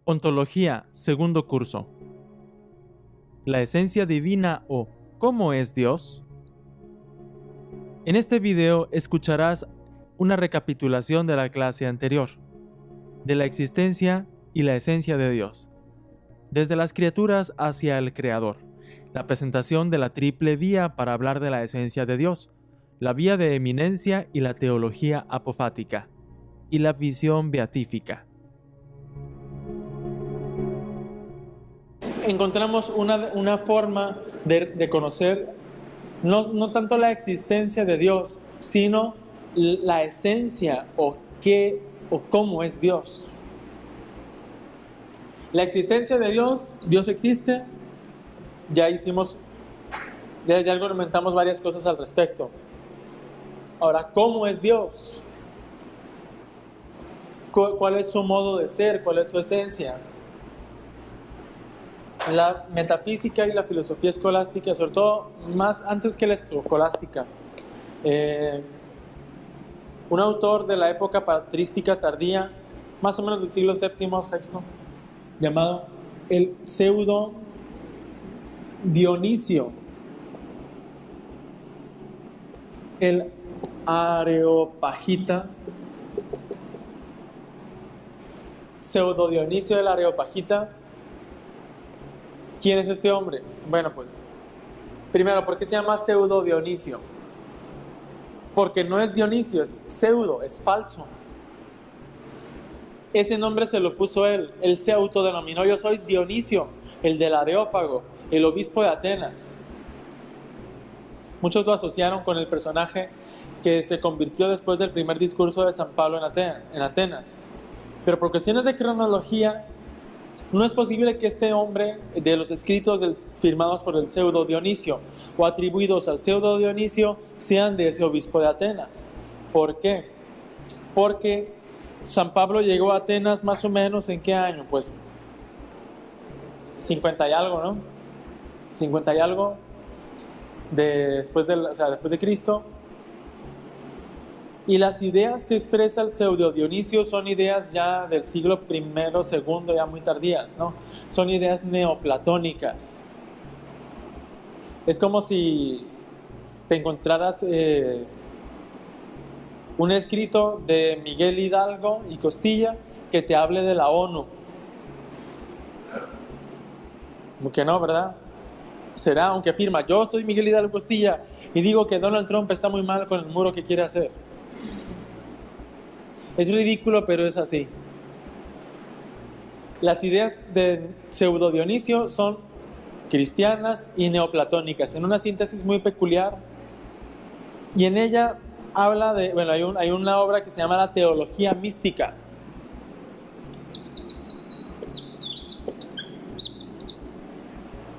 Ontología, segundo curso. La esencia divina o ¿cómo es Dios? En este video escucharás una recapitulación de la clase anterior, de la existencia y la esencia de Dios, desde las criaturas hacia el Creador, la presentación de la triple vía para hablar de la esencia de Dios, la vía de eminencia y la teología apofática, y la visión beatífica. Encontramos una forma de conocer no tanto la existencia de Dios, sino la esencia o qué o cómo es Dios. La existencia de Dios, Dios existe, ya argumentamos varias cosas al respecto. Ahora, ¿cómo es Dios? ¿Cuál es su modo de ser? ¿Cuál es su esencia? La metafísica y la filosofía escolástica, sobre todo más antes que la escolástica, un autor de la época patrística tardía, más o menos del siglo VII, VI, llamado el pseudo Dionisio, el Areopagita, pseudo Dionisio del Areopagita. ¿Quién es este hombre? Bueno, pues, primero, ¿por qué se llama pseudo Dionisio? Porque no es Dionisio, es pseudo, es falso. Ese nombre se lo puso él se autodenominó: yo soy Dionisio, el del Areópago, el obispo de Atenas. Muchos lo asociaron con el personaje que se convirtió después del primer discurso de San Pablo en Atenas. Pero por cuestiones de cronología, no es posible que este hombre, de los escritos firmados por el pseudo Dionisio o atribuidos al pseudo Dionisio, sean de ese obispo de Atenas. ¿Por qué? Porque San Pablo llegó a Atenas más o menos ¿en qué año? Pues 50 y algo, ¿no? 50 y algo después de Cristo. Y las ideas que expresa el pseudo Dionisio son ideas ya del siglo I, II, ya muy tardías, ¿no? Son ideas neoplatónicas. Es como si te encontraras un escrito de Miguel Hidalgo y Costilla que te hable de la ONU. Como que no, ¿verdad? Será, aunque afirma: yo soy Miguel Hidalgo Costilla y digo que Donald Trump está muy mal con el muro que quiere hacer. Es ridículo, pero es así. Las ideas de pseudo Dionisio son cristianas y neoplatónicas, en una síntesis muy peculiar. Y en ella habla de, hay una obra que se llama la teología mística.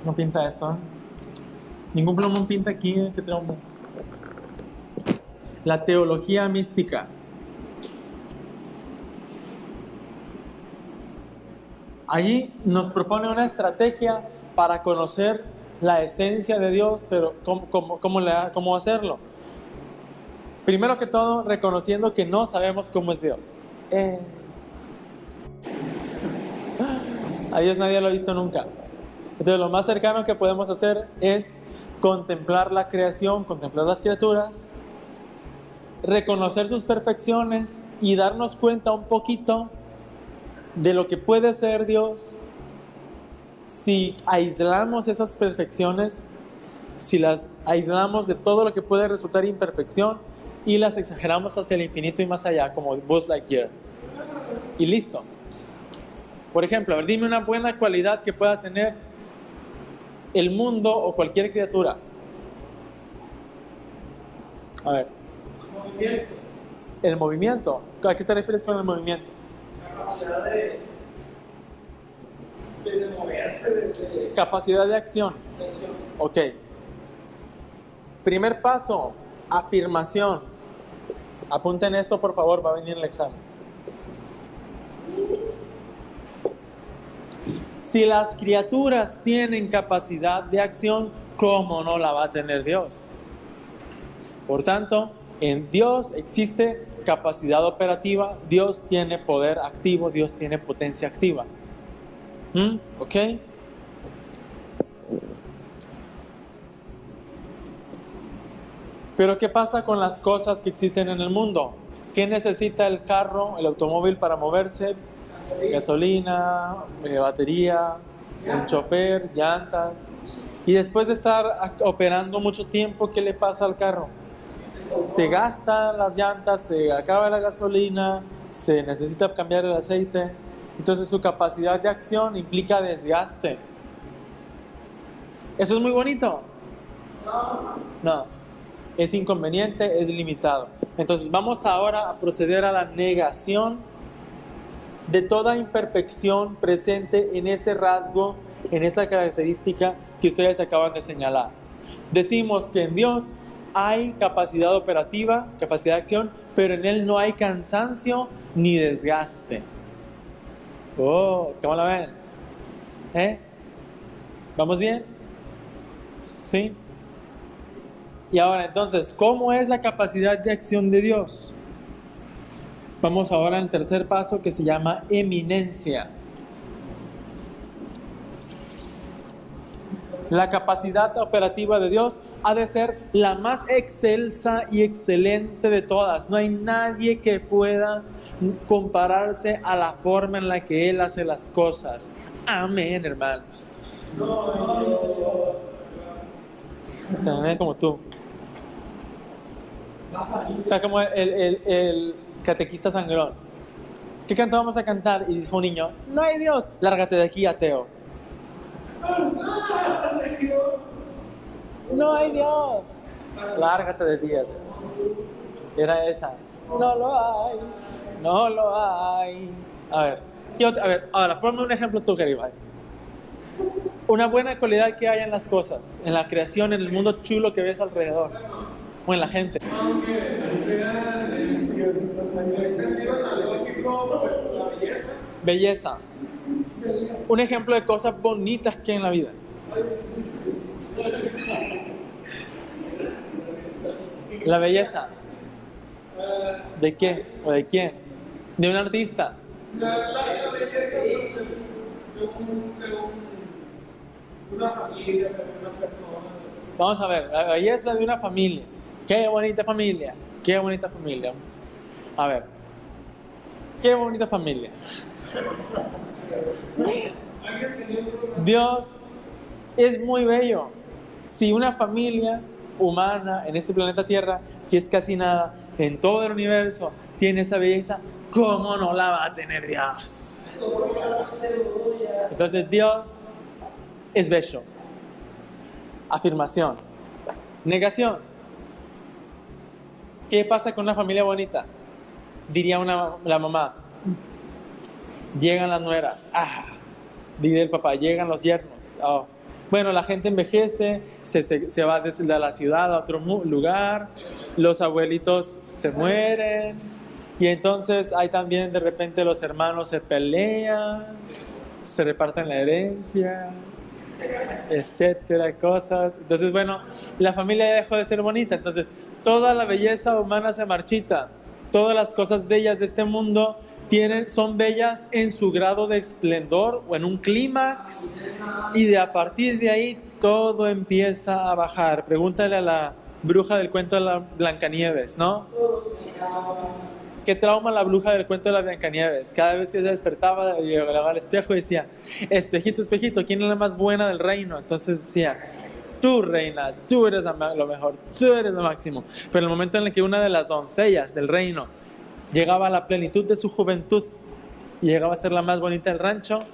No pinta esto, ¿eh? Ningún plumón pinta aquí, que trombo. La teología mística. Allí nos propone una estrategia para conocer la esencia de Dios, pero ¿cómo hacerlo? Primero que todo, reconociendo que no sabemos cómo es Dios. A Dios nadie lo ha visto nunca. Entonces lo más cercano que podemos hacer es contemplar la creación, contemplar las criaturas, reconocer sus perfecciones y darnos cuenta un poquito de lo que puede ser Dios si aislamos esas perfecciones, si las aislamos de todo lo que puede resultar imperfección y las exageramos hacia el infinito y más allá, como Buzz Lightyear. Y listo. Por ejemplo, a ver, dime una buena cualidad que pueda tener el mundo o cualquier criatura. A ver. Movimiento. El movimiento. ¿A qué te refieres con el movimiento? Capacidad de moverse. Capacidad de acción. Ok. Primer paso, afirmación. Apunten esto, por favor, va a venir el examen. Si las criaturas tienen capacidad de acción, ¿cómo no la va a tener Dios? Por tanto, en Dios existe capacidad operativa, Dios tiene poder activo, Dios tiene potencia activa. ¿Ok? Pero ¿qué pasa con las cosas que existen en el mundo? ¿Qué necesita el carro, el automóvil para moverse? Gasolina, batería, un chofer, llantas. Y después de estar operando mucho tiempo, ¿qué le pasa al carro? Se gastan las llantas, se acaba la gasolina, se necesita cambiar el aceite. Entonces su capacidad de acción implica desgaste. ¿Eso es muy bonito? No. Es inconveniente, es limitado. Entonces vamos ahora a proceder a la negación de toda imperfección presente en ese rasgo, en esa característica que ustedes acaban de señalar. Decimos que en Dios hay capacidad operativa, capacidad de acción, pero en Él no hay cansancio ni desgaste. Oh, ¿cómo la ven? ¿Vamos bien? ¿Sí? Y ahora entonces, ¿cómo es la capacidad de acción de Dios? Vamos ahora al tercer paso que se llama eminencia. La capacidad operativa de Dios ha de ser la más excelsa y excelente de todas. No hay nadie que pueda compararse a la forma en la que Él hace las cosas. Amén, hermanos. También como tú. Está como el catequista sangrón. ¿Qué canto vamos a cantar? Y dijo un niño, no hay Dios, lárgate de aquí, ateo. No hay Dios, lárgate de ti, ateo. Era esa. No lo hay, no lo hay. A ver, ahora ponme un ejemplo tú, Garibay. Una buena cualidad que hay en las cosas, en la creación, en el mundo chulo que ves alrededor, o en la gente. Belleza. Un ejemplo de cosas bonitas que hay en la vida. La belleza. ¿De qué? ¿O de quién? De un artista. La belleza de una familia, de una persona. Vamos a ver, la belleza de una familia. Qué bonita familia. Qué bonita familia. A ver. Qué bonita familia. Dios es muy bello. Si una familia humana en este planeta Tierra, que es casi nada, en todo el universo, tiene esa belleza, ¿cómo no la va a tener Dios? Entonces Dios es bello. Afirmación. Negación. ¿Qué pasa con una familia bonita? Diría la mamá. Llegan las nueras. Diría el papá. Llegan los yernos. Bueno, la gente envejece, se va desde la ciudad a otro lugar, los abuelitos se mueren, y entonces hay también de repente los hermanos se pelean, se reparten la herencia, etcétera, cosas. Entonces, bueno, la familia ya dejó de ser bonita. Entonces, toda la belleza humana se marchita. Todas las cosas bellas de este mundo son bellas en su grado de esplendor o en un clímax, y a partir de ahí todo empieza a bajar. Pregúntale a la bruja del cuento de la Blancanieves, ¿no? ¿Qué trauma la bruja del cuento de la Blancanieves? Cada vez que se despertaba, llegaba al espejo y decía, espejito, espejito, ¿quién es la más buena del reino? Entonces decía, tú, reina, tú eres lo mejor, tú eres lo máximo. Pero en el momento en el que una de las doncellas del reino llegaba a la plenitud de su juventud y llegaba a ser la más bonita del rancho,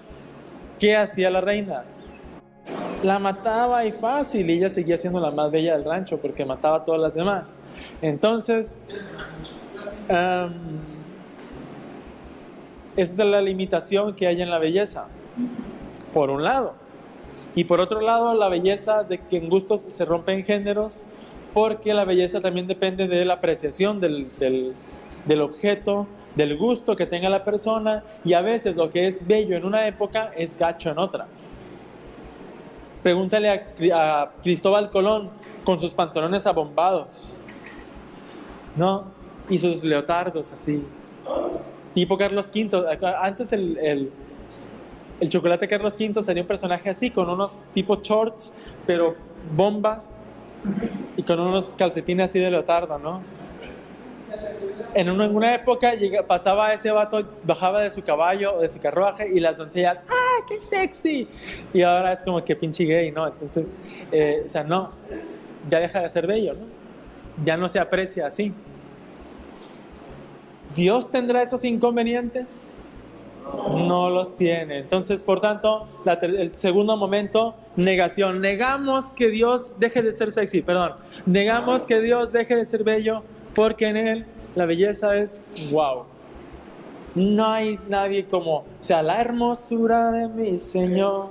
¿qué hacía la reina? La mataba y fácil, y ella seguía siendo la más bella del rancho porque mataba a todas las demás. Entonces, esa es la limitación que hay en la belleza, por un lado. Y por otro lado, la belleza de que en gustos se rompen géneros, porque la belleza también depende de la apreciación del objeto, del gusto que tenga la persona, y a veces lo que es bello en una época es gacho en otra. Pregúntale a Cristóbal Colón con sus pantalones abombados, ¿no? Y sus leotardos así. Tipo Carlos V. Antes el Chocolate Carlos V sería un personaje así, con unos tipo shorts, pero bombas, y con unos calcetines así de leotardo, ¿no? En una época pasaba ese vato, bajaba de su caballo o de su carruaje y las doncellas, ¡ah, qué sexy! Y ahora es como que pinche gay, ¿no? Entonces, o sea, no, ya deja de ser bello, ¿no? Ya no se aprecia así. ¿Dios tendrá esos inconvenientes? No los tiene. Entonces, por tanto, el segundo momento, negación. Negamos que Dios deje de ser sexy, perdón. Negamos que Dios deje de ser bello porque en Él la belleza es wow. No hay nadie como, o sea, la hermosura de mi Señor.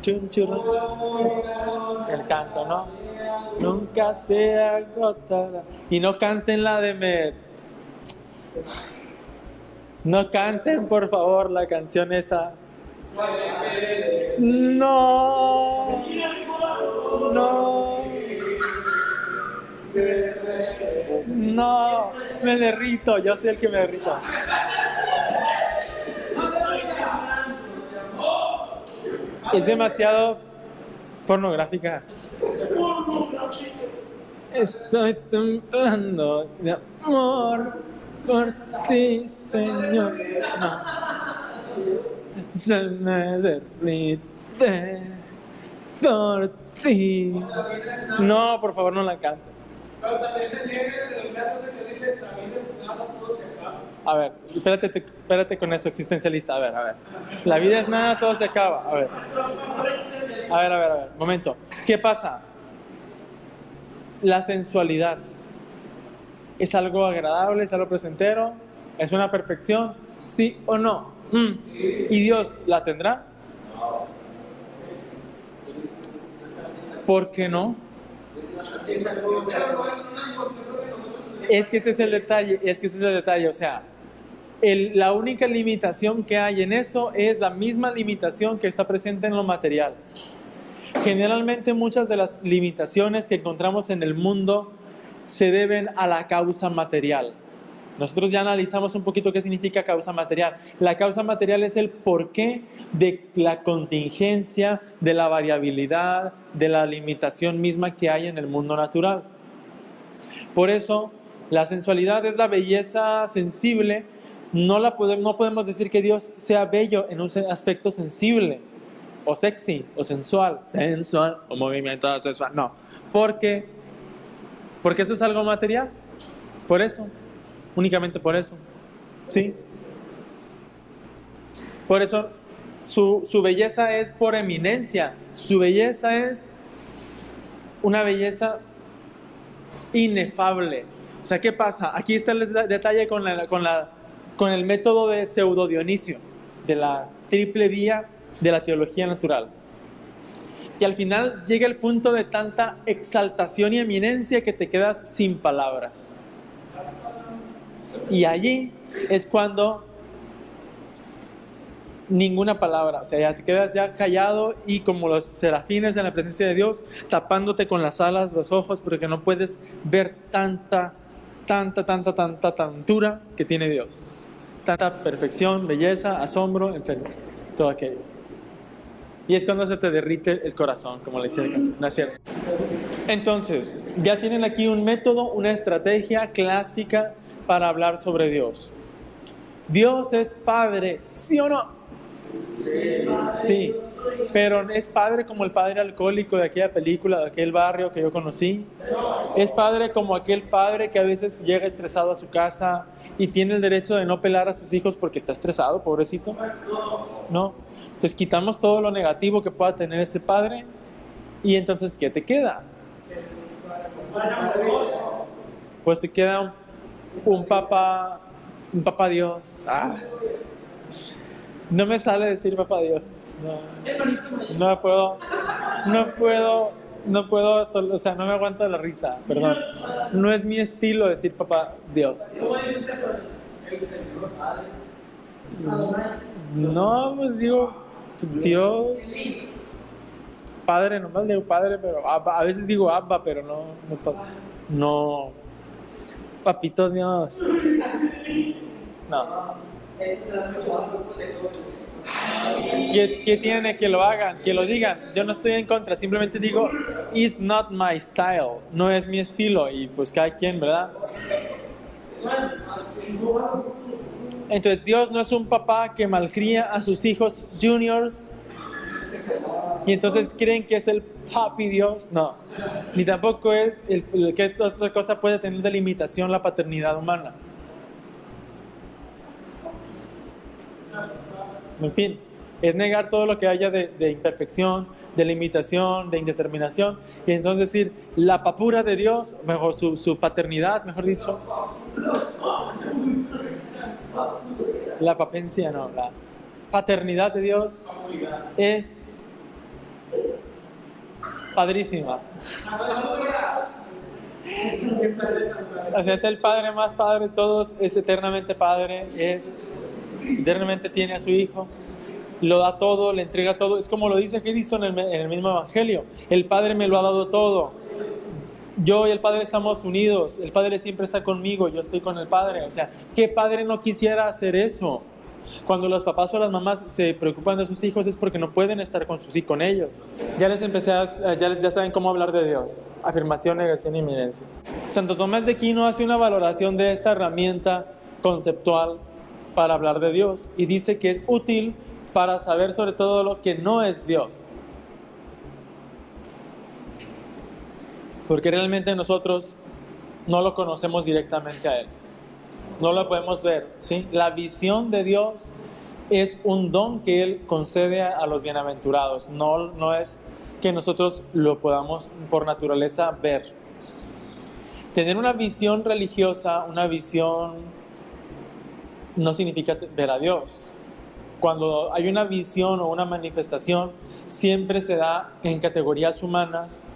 Chun, chun, chun. El canto, ¿no? Nunca se agotará. Y no canten la de No canten, por favor, la canción esa. No. No. No. Me derrito. Yo soy el que me derrito. Es demasiado pornográfica. Estoy temblando de amor por ti, Señor. No. Se me derrite por ti. No, por favor, no la canten. Pero también se niega de los gatos que dice, también es nada, todo se acaba. A ver, espérate con eso, existencialista. A ver. La vida es nada, todo se acaba. A ver. Momento. ¿Qué pasa? La sensualidad es algo agradable, es algo placentero, es una perfección, ¿sí o no? ¿Y Dios la tendrá? ¿Por qué no? Es que ese es el detalle, o sea, la única limitación que hay en eso es la misma limitación que está presente en lo material. Generalmente muchas de las limitaciones que encontramos en el mundo se deben a la causa material. Nosotros ya analizamos un poquito qué significa causa material. La causa material es el porqué de la contingencia, de la variabilidad, de la limitación misma que hay en el mundo natural. Por eso, la sensualidad es la belleza sensible. No podemos decir que Dios sea bello en un aspecto sensible, o sexy, o sensual, o movimiento sensual. No, porque eso es algo material. Por eso, únicamente por eso. ¿Sí? Por eso su belleza es por eminencia. Su belleza es una belleza inefable. O sea, ¿qué pasa? Aquí está el detalle con el método de Pseudo Dionisio, de la triple vía de la teología natural. Y al final llega el punto de tanta exaltación y eminencia que te quedas sin palabras. Y allí es cuando ninguna palabra, o sea, ya te quedas ya callado y como los serafines en la presencia de Dios, tapándote con las alas los ojos porque no puedes ver tanta tantura que tiene Dios. Tanta perfección, belleza, asombro, en fin, todo aquello. Y es cuando se te derrite el corazón, como le dice la canción, ¿no es cierto? Entonces, ya tienen aquí un método, una estrategia clásica para hablar sobre Dios. Dios es Padre, ¿sí o no? Sí, pero ¿es Padre como el padre alcohólico de aquella película, de aquel barrio que yo conocí? ¿Es Padre como aquel padre que a veces llega estresado a su casa y tiene el derecho de no pelar a sus hijos porque está estresado, pobrecito? No. Entonces quitamos todo lo negativo que pueda tener ese padre y entonces ¿qué te queda? Pues te queda un papá Dios. No me sale decir papá Dios. No puedo, o sea, no me aguanto la risa, perdón. No es mi estilo decir papá Dios. No, pues digo Dios. Padre, nomás digo padre, pero a veces digo Abba, pero no. Papito Dios. No. ¿Qué tiene que lo hagan, que lo digan? Yo no estoy en contra, simplemente digo, it's not my style, no es mi estilo, y pues cada quien, ¿verdad? Entonces Dios no es un papá que malcría a sus hijos juniors y entonces creen que es el papi Dios, no, ni tampoco es que otra cosa puede tener de limitación la paternidad humana. En fin, es negar todo lo que haya de imperfección, de limitación, de indeterminación, y entonces decir la papura de Dios, mejor su paternidad, mejor dicho, la papencia, no, la paternidad de Dios es padrísima. O sea, es el Padre más Padre de todos, es eternamente Padre, eternamente tiene a su Hijo, lo da todo, le entrega todo. Es como lo dice Cristo en el mismo Evangelio: el Padre me lo ha dado todo, yo y el Padre estamos unidos, el Padre siempre está conmigo, yo estoy con el Padre. O sea, ¿qué padre no quisiera hacer eso? Cuando los papás o las mamás se preocupan de sus hijos es porque no pueden estar con ellos. Ya saben cómo hablar de Dios: afirmación, negación y inminencia. Santo Tomás de Aquino hace una valoración de esta herramienta conceptual para hablar de Dios y dice que es útil para saber sobre todo lo que no es Dios, porque realmente nosotros no lo conocemos directamente a Él, no lo podemos ver, ¿sí? La visión de Dios es un don que Él concede a los bienaventurados, no es que nosotros lo podamos por naturaleza ver. Tener una visión religiosa, una visión, no significa ver a Dios. Cuando hay una visión o una manifestación, siempre se da en categorías humanas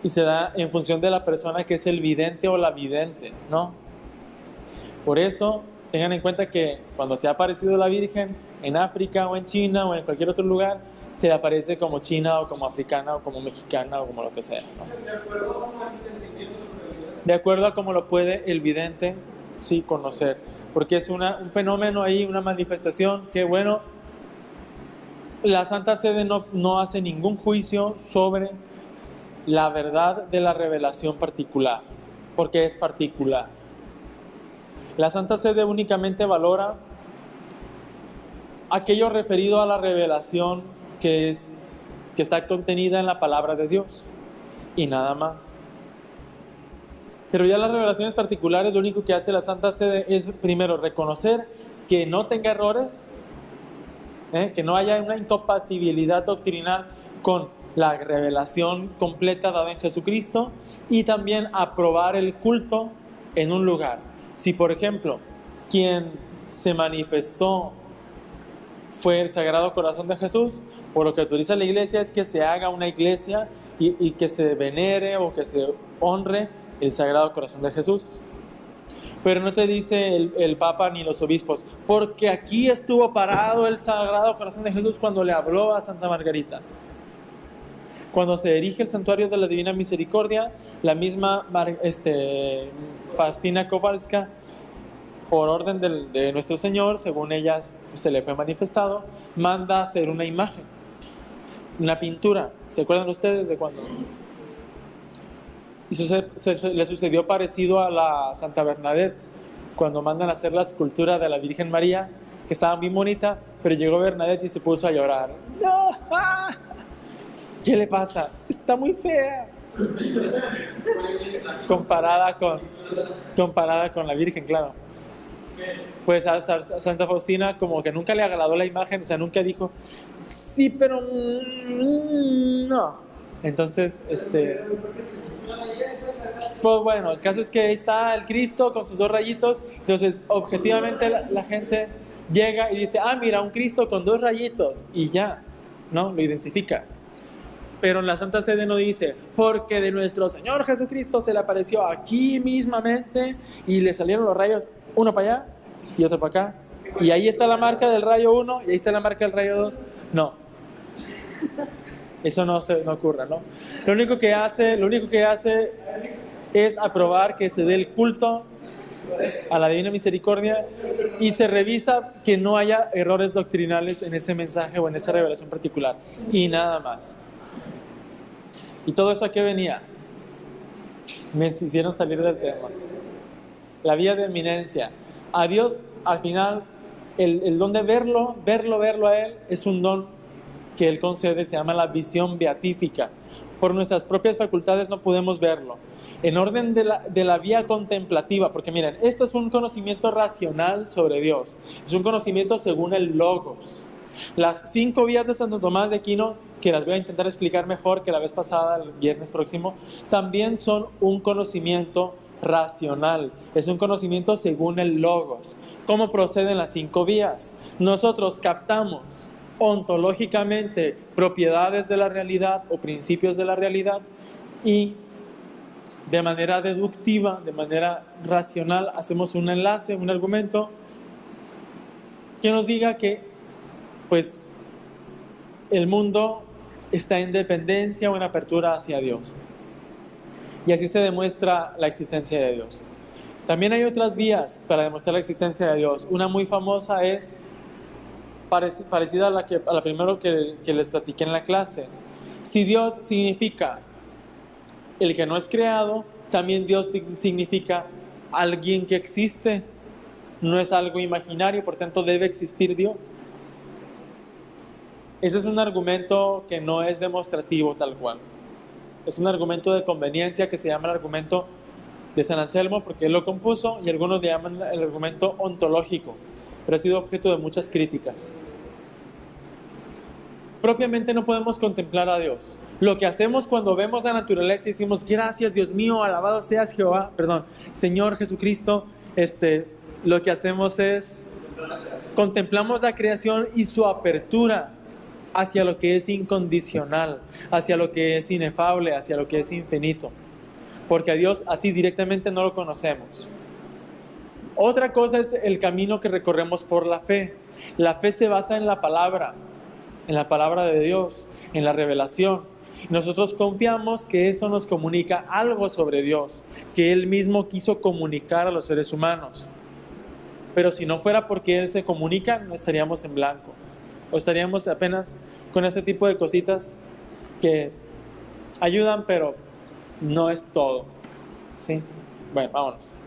y se da en función de la persona que es el vidente o la vidente, ¿no? Por eso, tengan en cuenta que cuando se ha aparecido la Virgen en África o en China o en cualquier otro lugar, se le aparece como china o como africana o como mexicana o como lo que sea, ¿no? De acuerdo a cómo lo puede el vidente, sí, conocer. Porque es un fenómeno ahí, una manifestación que, bueno, la Santa Sede no hace ningún juicio sobre la verdad de la revelación particular, porque es particular. La Santa Sede únicamente valora aquello referido a la revelación que está contenida en la palabra de Dios, y nada más. Pero ya las revelaciones particulares, lo único que hace la Santa Sede es, primero, reconocer que no tenga errores, que no haya una incompatibilidad doctrinal con la revelación completa dada en Jesucristo, y también aprobar el culto en un lugar. Si, por ejemplo, quien se manifestó fue el Sagrado Corazón de Jesús, por lo que autoriza la Iglesia es que se haga una iglesia y que se venere o que se honre el Sagrado Corazón de Jesús. Pero no te dice el Papa ni los obispos, porque aquí estuvo parado el Sagrado Corazón de Jesús cuando le habló a Santa Margarita. Cuando se erige el Santuario de la Divina Misericordia, la misma Faustina Kowalska, por orden de nuestro Señor, según ella se le fue manifestado, manda hacer una imagen, una pintura. ¿Se acuerdan ustedes de cuándo? Y le sucedió parecido a la Santa Bernadette, cuando mandan a hacer la escultura de la Virgen María, que estaba muy bonita, pero llegó Bernadette y se puso a llorar. ¡No! ¡Ah! ¿Qué le pasa? Está muy fea. Comparada con la Virgen, claro. Pues a Santa Faustina como que nunca le agradó la imagen, o sea, nunca dijo, sí, pero no. Entonces, pues bueno, el caso es que ahí está el Cristo con sus dos rayitos. Entonces, objetivamente la gente llega y dice, ah, mira, un Cristo con dos rayitos, y ya, ¿no? Lo identifica. Pero en la Santa Sede no dice, porque de nuestro Señor Jesucristo se le apareció aquí mismamente y le salieron los rayos, uno para allá y otro para acá, y ahí está la marca del rayo 1 y ahí está la marca del rayo 2. No, eso no ocurre, ¿no? Lo único que hace es aprobar que se dé el culto a la divina misericordia, y se revisa que no haya errores doctrinales en ese mensaje o en esa revelación particular, y nada más. ¿Y todo eso a qué venía? Me hicieron salir del tema. La vía de eminencia. A Dios, al final, el don de verlo a Él, es un don que Él concede, se llama la visión beatífica. Por nuestras propias facultades no podemos verlo. En orden de la vía contemplativa, porque miren, esto es un conocimiento racional sobre Dios, es un conocimiento según el Logos. Las 5 vías de Santo Tomás de Aquino, que las voy a intentar explicar mejor que la vez pasada, el viernes próximo, también son un conocimiento racional, es un conocimiento según el Logos. ¿Cómo proceden las 5 vías? Nosotros captamos ontológicamente propiedades de la realidad o principios de la realidad, y de manera deductiva, de manera racional, hacemos un enlace, un argumento que nos diga que pues el mundo está en dependencia o en apertura hacia Dios, y así se demuestra la existencia de Dios. También hay otras vías para demostrar la existencia de Dios. Una muy famosa es parecida a la primera que les platiqué en la clase. Si Dios significa el que no es creado, también Dios significa alguien que existe, no es algo imaginario, por tanto debe existir Dios. Ese es un argumento que no es demostrativo tal cual. Es un argumento de conveniencia que se llama el argumento de San Anselmo, porque él lo compuso, y algunos le llaman el argumento ontológico, pero ha sido objeto de muchas críticas. Propiamente no podemos contemplar a Dios. Lo que hacemos cuando vemos la naturaleza y decimos, gracias Dios mío, alabado seas Jehová, Señor Jesucristo, lo que hacemos es contemplamos la creación y su apertura hacia lo que es incondicional, hacia lo que es inefable, hacia lo que es infinito, porque a Dios así directamente no lo conocemos. Otra cosa es el camino que recorremos por la fe. La fe se basa en la palabra de Dios, en la revelación. Nosotros confiamos que eso nos comunica algo sobre Dios, que Él mismo quiso comunicar a los seres humanos. Pero si no fuera porque Él se comunica, no estaríamos en blanco, o estaríamos apenas con ese tipo de cositas que ayudan, pero no es todo. ¿Sí? Bueno, vámonos.